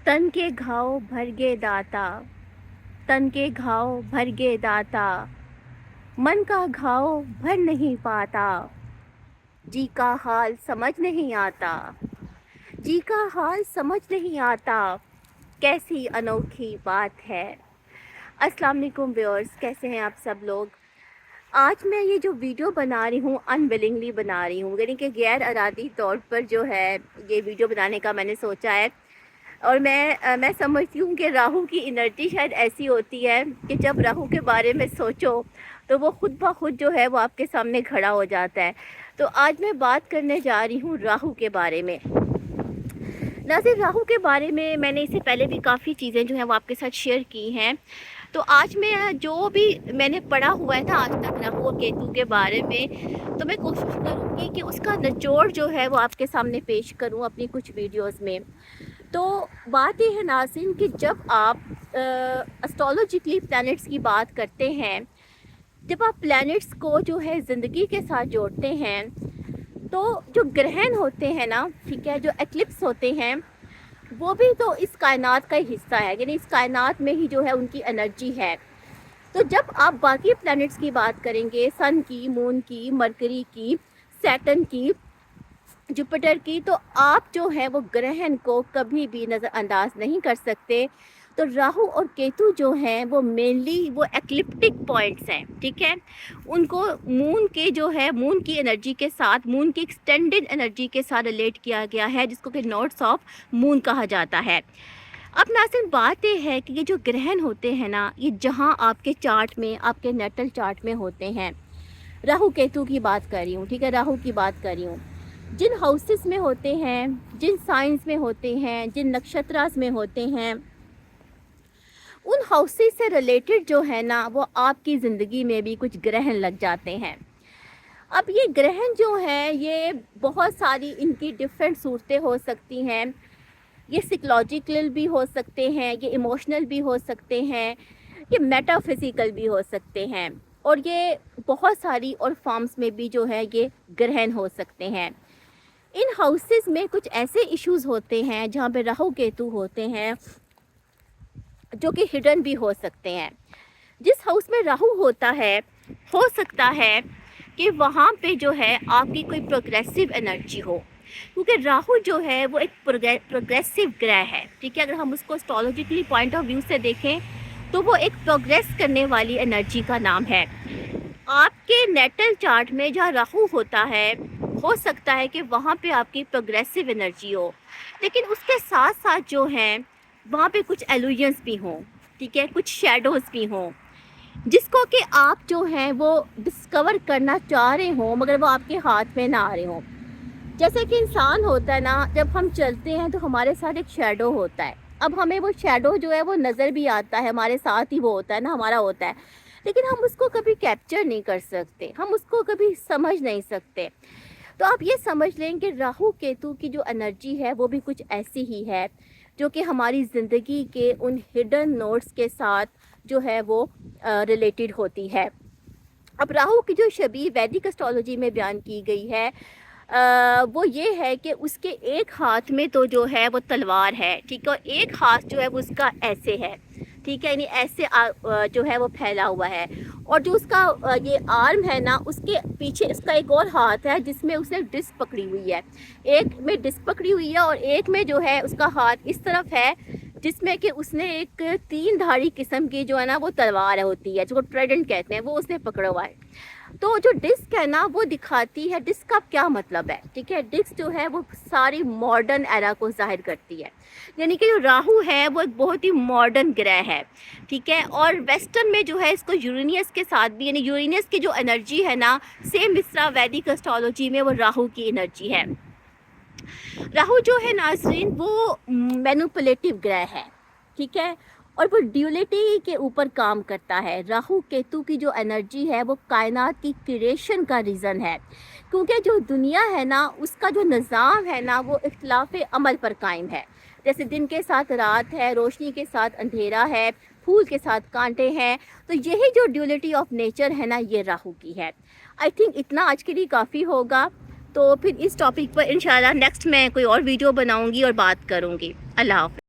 तन के घाव भर गे दाता, तन के घाव भर गे दाता, मन का घाव भर नहीं पाता। जी का हाल समझ नहीं आता, जी का हाल समझ नहीं आता, कैसी अनोखी बात है। अस्सलाम वालेकुम व्यूअर्स, कैसे हैं आप सब लोग। आज मैं ये जो वीडियो बना रही हूँ अनविलिंगली बना रही हूँ, यानी कि गैर इरादी तौर पर जो है ये वीडियो बनाने का मैंने सोचा है। और मैं समझती हूँ कि राहु की एनर्जी शायद ऐसी होती है कि जब राहु के बारे में सोचो तो वो खुद ब खुद जो है वो आपके सामने खड़ा हो जाता है। तो आज मैं बात करने जा रही हूँ राहु के बारे में। नाज़रीन, राहु के बारे में मैंने इससे पहले भी काफ़ी चीज़ें जो हैं वो आपके साथ शेयर की हैं। तो आज मैं जो भी मैंने पढ़ा हुआ है ना आज तक राहु और केतु के बारे में, तो मैं कोशिश करूँगी कि उसका निचोड़ जो है वो आपके सामने पेश करूँ अपनी कुछ वीडियोस में। तो बात ये है नाज़रीन कि जब आप एस्ट्रोलॉजिकली प्लैनेट्स की बात करते हैं, जब आप प्लैनेट्स को जो है ज़िंदगी के साथ जोड़ते हैं, तो जो ग्रहण होते हैं ना, ठीक है, जो एक्लिप्स होते हैं, वो भी तो इस कायनात का ही हिस्सा है, यानी इस कायनात में ही जो है उनकी एनर्जी है। तो जब आप बाकी प्लैनेट्स की बात करेंगे, सन की, मून की, मरकरी की, सैटर्न की, जुपिटर की, तो आप जो है वो ग्रहण को कभी भी नज़रअंदाज नहीं कर सकते। तो राहु और केतु जो हैं वो मेनली वो एक्लिप्टिक पॉइंट्स हैं, ठीक है। उनको मून के जो है मून की एनर्जी के साथ, मून की एक्सटेंडेड एनर्जी के साथ रिलेट किया गया है, जिसको कि नोड्स ऑफ मून कहा जाता है। अब नाज़रीन, बात ये है कि ये जो ग्रहण होते हैं ना, ये जहाँ आपके चार्ट में, आपके नेटल चार्ट में होते हैं, राहु केतु की बात कर रही हूँ, ठीक है, राहु की बात कर रही हूँ, जिन हाउसेस में होते हैं, जिन साइंस में होते हैं, जिन नक्षत्रास में होते हैं, उन हाउसेस से रिलेटेड जो है ना वो आपकी ज़िंदगी में भी कुछ ग्रहण लग जाते हैं। अब ये ग्रहण जो है ये बहुत सारी इनकी डिफरेंट सूरतें हो सकती हैं। ये साइकोलॉजिकल भी हो सकते हैं, ये इमोशनल भी हो सकते हैं, ये मेटाफिज़िकल भी हो सकते हैं, और ये बहुत सारी और फॉर्म्स में भी जो है ये ग्रहण हो सकते हैं। इन हाउसेस में कुछ ऐसे इश्यूज होते हैं जहाँ पे राहु केतु होते हैं जो कि हिडन भी हो सकते हैं। जिस हाउस में राहु होता है, हो सकता है कि वहाँ पे जो है आपकी कोई प्रोग्रेसिव एनर्जी हो, क्योंकि राहु जो है वो एक प्रोग्रेसिव ग्रह है, ठीक है। अगर हम उसको एस्ट्रोलॉजिकली पॉइंट ऑफ व्यू से देखें तो वो एक प्रोग्रेस करने वाली एनर्जी का नाम है। आपके नेटल चार्ट में जहाँ राहु होता है, हो सकता है कि वहाँ पे आपकी प्रोग्रेसिव एनर्जी हो, लेकिन उसके साथ साथ जो हैं वहाँ पे कुछ एल्यूजन्स भी हों, ठीक है, कुछ शैडोज़ भी हों, जिसको कि आप जो हैं वो डिस्कवर करना चाह रहे हों, मगर वो आपके हाथ में ना आ रहे हों। जैसे कि इंसान होता है ना, जब हम चलते हैं तो हमारे साथ एक शैडो होता है। अब हमें वो शैडो जो है वो नज़र भी आता है, हमारे साथ ही वो होता है ना, हमारा होता है, लेकिन हम उसको कभी कैप्चर नहीं कर सकते, हम उसको कभी समझ नहीं सकते। तो आप ये समझ लें कि राहु केतु की जो एनर्जी है वो भी कुछ ऐसी ही है, जो कि हमारी ज़िंदगी के उन हिडन नोड्स के साथ जो है वो रिलेटेड होती है। अब राहु की जो शबीह वैदिक एस्ट्रोलॉजी में बयान की गई है, वो ये है कि उसके एक हाथ में तो जो है वो तलवार है, ठीक है, और एक हाथ जो है वो उसका ऐसे है, ठीक है, यानी ऐसे जो है वो फैला हुआ है, और जो उसका ये आर्म है ना, उसके पीछे उसका एक और हाथ है जिसमें उसने डिस्क पकड़ी हुई है। एक में डिस्क पकड़ी हुई है और एक में जो है उसका हाथ इस तरफ है, जिसमें कि उसने एक तीन धारी किस्म की जो है ना वो तलवार होती है, जो ट्राइडेंट कहते हैं, वो उसने पकड़ा हुआ है। तो जो डिस्क है ना वो दिखाती है, डिस्क का क्या मतलब है, ठीक है, डिस्क जो है वो सारी मॉडर्न एरा को जाहिर करती है, यानी कि जो राहु है वो एक बहुत ही मॉडर्न ग्रह है, ठीक है। और वेस्टर्न में जो है इसको यूरेनियस के साथ भी, यानी यूरेनियस की जो एनर्जी है ना, सेम इस तरह वैदिक एस्ट्रोलॉजी में वो राहु की एनर्जी है। राहु जो है नाज़रीन वो मैनिपुलेटिव ग्रह है, ठीक है, और वो ड्यूलिटी के ऊपर काम करता है। राहु केतु की जो एनर्जी है वो कायनात की क्रिएशन का रीज़न है, क्योंकि जो दुनिया है ना उसका जो निज़ाम है ना वो इख्तिलाफ़ अमल पर कायम है। जैसे दिन के साथ रात है, रोशनी के साथ अंधेरा है, फूल के साथ कांटे हैं, तो यही जो ड्यूलिटी ऑफ नेचर है ना ये राहु की है। आई थिंक इतना आज के लिए काफ़ी होगा। तो फिर इस टॉपिक पर इंशाल्लाह नेक्स्ट मैं कोई और वीडियो बनाऊंगी और बात करूंगी। अल्लाह हाफ़िज़।